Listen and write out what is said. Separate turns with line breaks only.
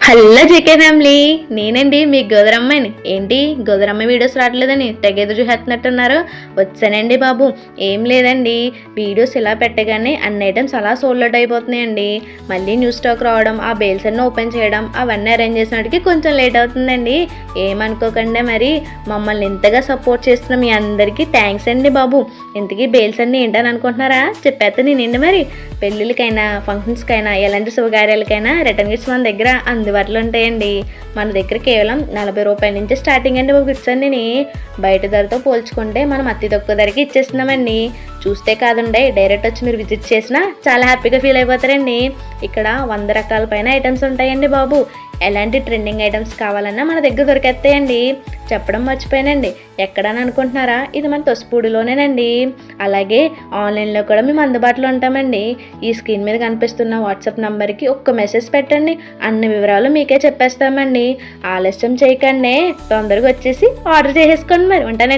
Hello JK family, నేనండి మీ గోదరమ్మాయిని. ఏంటి గోదరమ్మ videos రావట్లేదని తెగ ఎదురు చూసేస్తున్నట్టున్నారు. వచ్చానండి బాబు. ఏం లేదండి, వీడియోస్ ఇలా పెట్టగానే అన్ని ఐటమ్స్ అలా సోల్డ్ అవుట్ అయిపోతున్నాయండి. మళ్ళీ న్యూ స్టాక్ రావడం, ఆ బేల్స్ అన్నీ ఓపెన్ చేయడం, అవన్నీ అరేంజ్ చేసినట్టుకి కొంచెం లేట్ అవుతుందండి. ఏమనుకోకండి. మరి మమ్మల్ని ఇంతగా సపోర్ట్ చేస్తున్న మీ అందరికీ థ్యాంక్స్ అండి బాబు. ఇంతకీ బేల్స్ అన్నీ ఏంటని అనుకుంటున్నారా? చెప్పేస్తే నేనండి. మరి పెళ్ళిళ్ళకైనా ఫంక్షన్స్కైనా ఎలాంటి శుభకార్యాలకైనా రిటర్న్ గిఫ్ట్స్ మన దగ్గర అందుబాటులో ఉంటాయండి. మన దగ్గర కేవలం 40 రూపాయల నుంచి స్టార్టింగ్ అండి గిఫ్ట్స్ అన్నీ. బయట ధరతో పోల్చుకుంటే మనం అతి తక్కువ ధరకి ఇచ్చేస్తున్నామండి. చూస్తే కాదండి, డైరెక్ట్ వచ్చి మీరు విజిట్ చేసినా చాలా హ్యాపీగా ఫీల్ అయిపోతారండి. ఇక్కడ 100 రకాల పైన ఐటమ్స్ ఉంటాయండి బాబు. ఎలాంటి ట్రెండింగ్ ఐటమ్స్ కావాలన్నా మన దగ్గర దొరికేస్తాయండి. చెప్పడం మర్చిపోయానండి, ఎక్కడని అనుకుంటున్నారా? ఇది మన తొస్పూడిలోనేనండి. అలాగే ఆన్లైన్లో కూడా మేము అందుబాటులో ఉంటామండి. ఈ స్క్రీన్ మీద కనిపిస్తున్న వాట్సాప్ నంబర్కి ఒక్క మెసేజ్ పెట్టండి, అన్ని వివరాలు మీకే చెప్పేస్తామండి. ఆలస్యం చేయకండి, తొందరగా వచ్చేసి ఆర్డర్ చేసేసుకోండి. మరి ఉంటానండి.